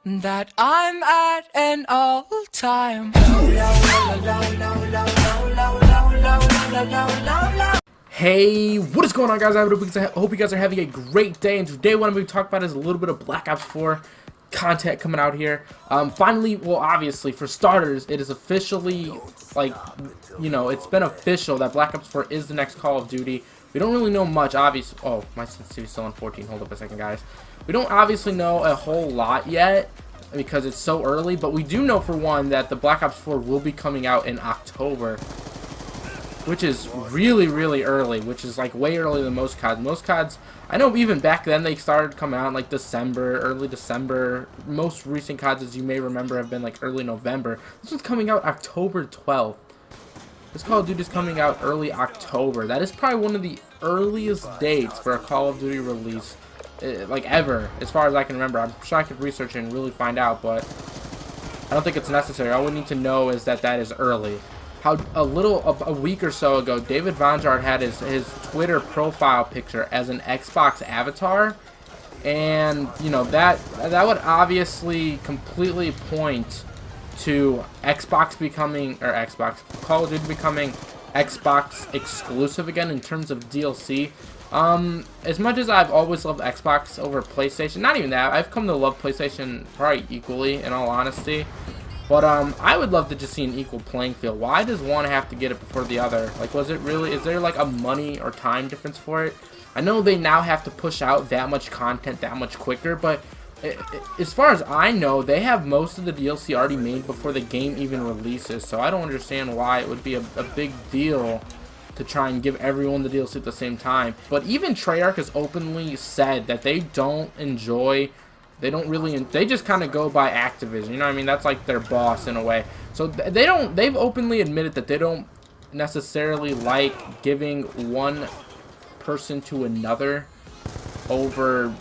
that I'm at an all-time. Hey, what is going on, guys? I hope you guys are having a great day, and today what I'm going to talk about is a little bit of Black Ops 4 content coming out here. Finally, well, obviously, for starters, it is officially, like, you know, it's been official that Black Ops 4 is the next Call of Duty. We don't really know much, obviously. Oh, my sensitivity's still on 14. Hold up a second, guys. We don't obviously know a whole lot yet because it's so early, but we do know, for one, that the Black Ops 4 will be coming out in October, which is really, really early, which is like way earlier than most CODs. Most CODs, I know even back then they started coming out in like December, early December. Most recent CODs, as you may remember, have been like early November. This one's coming out October 12th. This Call of Duty is coming out early October. That is probably one of the earliest dates for a Call of Duty release, like ever, as far as I can remember. I'm sure I could research it and really find out, but I don't think it's necessary. All we need to know is that that is early. How a week or so ago, David Vonjard had his Twitter profile picture as an Xbox avatar, and you know that would obviously completely point to Xbox becoming, or Call of Duty becoming Xbox exclusive again in terms of DLC. As much as I've always loved Xbox over PlayStation, not even that, I've come to love PlayStation probably equally, in all honesty. But I would love to just see an equal playing field. Why does one have to get it before the other? Like, is there like a money or time difference for it? I know they now have to push out that much content that much quicker, but as far as I know, they have most of the DLC already made before the game even releases. So I don't understand why it would be a big deal to try and give everyone the DLC at the same time. But even Treyarch has openly said that they don't enjoy. They just kind of go by Activision, you know what I mean? That's like their boss in a way. So they've openly admitted that they don't necessarily like giving one person to another over,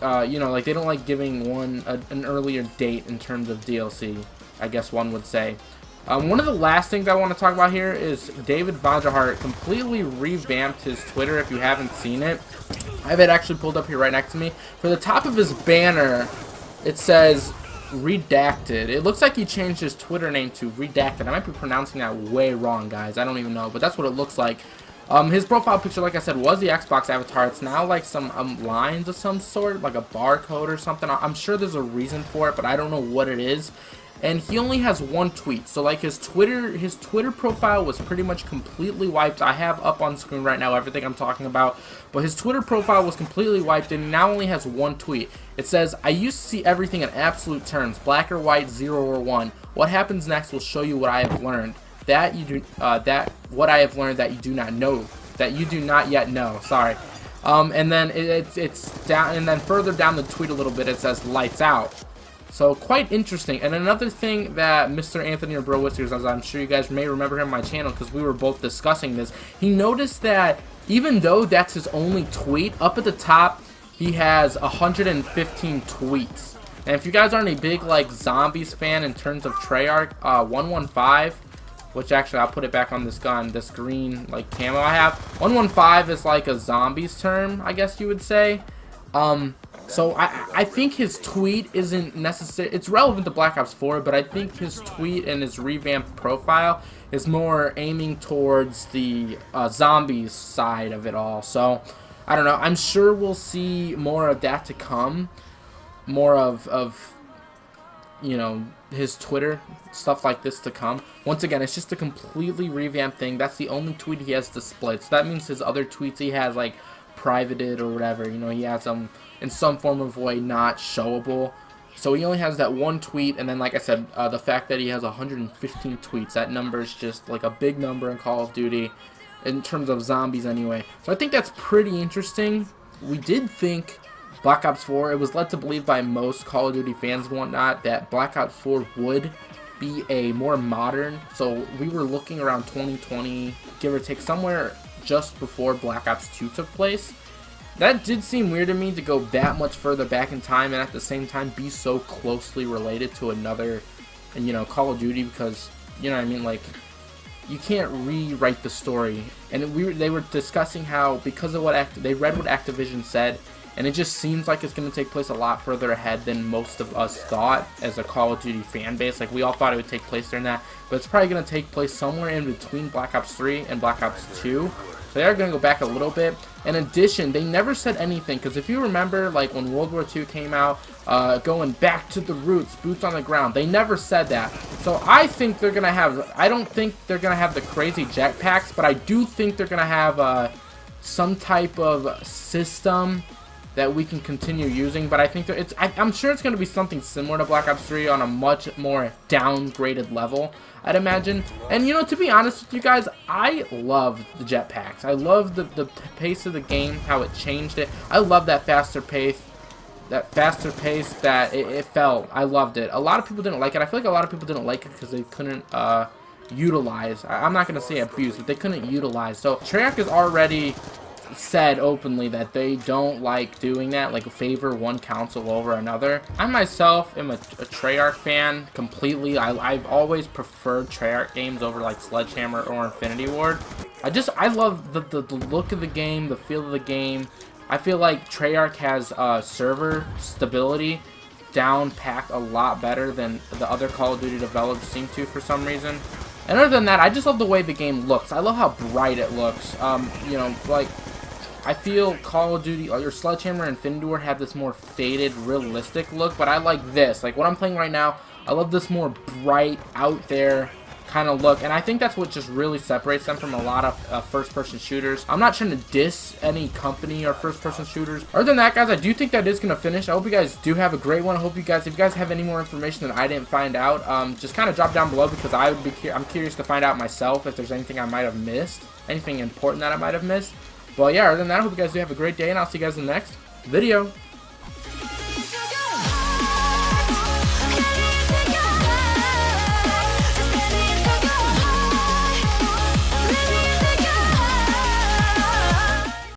you know, like they don't like giving one an earlier date in terms of DLC, I guess one would say. One of the last things I want to talk about here is David Vonjard completely revamped his Twitter, if you haven't seen it. I have it actually pulled up here right next to me. For the top of his banner, it says redacted. It looks like he changed his Twitter name to redacted. I might be pronouncing that way wrong, guys. I don't even know, but that's what it looks like. His profile picture, like I said, was the Xbox avatar. It's now like some lines of some sort, like a barcode or something. I'm sure there's a reason for it, but I don't know what it is. And he only has one tweet, so like his Twitter profile was pretty much completely wiped. I have up on screen right now everything I'm talking about, but his Twitter profile was completely wiped, and he now only has one tweet. It says, "I used to see everything in absolute terms, black or white, 0 or 1. What happens next will show you what I have learned. What I have learned that you do not know, that you do not yet know." Sorry. And then it's down, and then further down the tweet a little bit, it says "lights out." So quite interesting. And another thing that Mr. Anthony or Bro Whiskers, as I'm sure you guys may remember him on my channel because we were both discussing this, he noticed that even though that's his only tweet, up at the top he has 115 tweets. And if you guys aren't a big like zombies fan in terms of Treyarch, 115, which actually I'll put it back on this gun, this green like camo I have, 115 is like a zombies term, I guess you would say. So I think his tweet isn't necessary. It's relevant to Black Ops 4, but I think his tweet and his revamped profile is more aiming towards the zombies side of it all. So I don't know. I'm sure we'll see more of that to come. More of you know, his Twitter, stuff like this to come. Once again, it's just a completely revamped thing. That's the only tweet he has to split. So that means his other tweets he has like privated or whatever, you know, he has them in some form of way not showable. So he only has that one tweet, and then like I said, the fact that he has 115 tweets, that number is just like a big number in Call of Duty in terms of zombies anyway. So I think that's pretty interesting. We did think Black Ops 4, it was led to believe by most Call of Duty fans and whatnot that Black Ops 4 would be a more modern, so we were looking around 2020, give or take, somewhere just before Black Ops 2 took place. That did seem weird to me, to go that much further back in time and at the same time be so closely related to another, and you know, Call of Duty, because you know what I mean, like you can't rewrite the story. And they were discussing how, because of what they read what Activision said, and it just seems like it's going to take place a lot further ahead than most of us thought as a Call of Duty fan base. Like, we all thought it would take place during that, but it's probably going to take place somewhere in between Black Ops 3 and Black Ops 2. So they are going to go back a little bit. In addition, they never said anything, because if you remember, like when World War II came out, going back to the roots, boots on the ground, they never said that. So I think they're going to have, I don't think they're going to have the crazy jetpacks, but I do think they're going to have some type of system that we can continue using. But I think that I'm sure it's going to be something similar to Black Ops 3 on a much more downgraded level, I'd imagine. And you know, to be honest with you guys, I love the jetpacks. I love the pace of the game, how it changed it. I love that faster pace. That it felt. I loved it. A lot of people didn't like it. I feel like a lot of people didn't like it because they couldn't utilize. I'm not going to say abuse, but they couldn't utilize. So Treyarch has already said openly that they don't like doing that, like favor one console over another. I myself am a Treyarch fan completely. I've always preferred Treyarch games over like Sledgehammer or Infinity Ward. I love the look of the game, the feel of the game. I feel like Treyarch has server stability down packed a lot better than the other Call of Duty developers seem to for some reason. And other than that, I just love the way the game looks. I love how bright it looks. You know, like, I feel Call of Duty, or Sledgehammer and Infinity Ward have this more faded, realistic look, but I like this. Like, what I'm playing right now, I love this more bright, out there kind of look, and I think that's what just really separates them from a lot of first-person shooters. I'm not trying to diss any company or first-person shooters. Other than that, guys, I do think that is going to finish. I hope you guys do have a great one. I hope you guys, if you guys have any more information that I didn't find out, just kind of drop down below, because I'm curious to find out myself if there's anything I might have missed, anything important that I might have missed. But yeah, other than that, I hope you guys do have a great day, and I'll see you guys in the next video.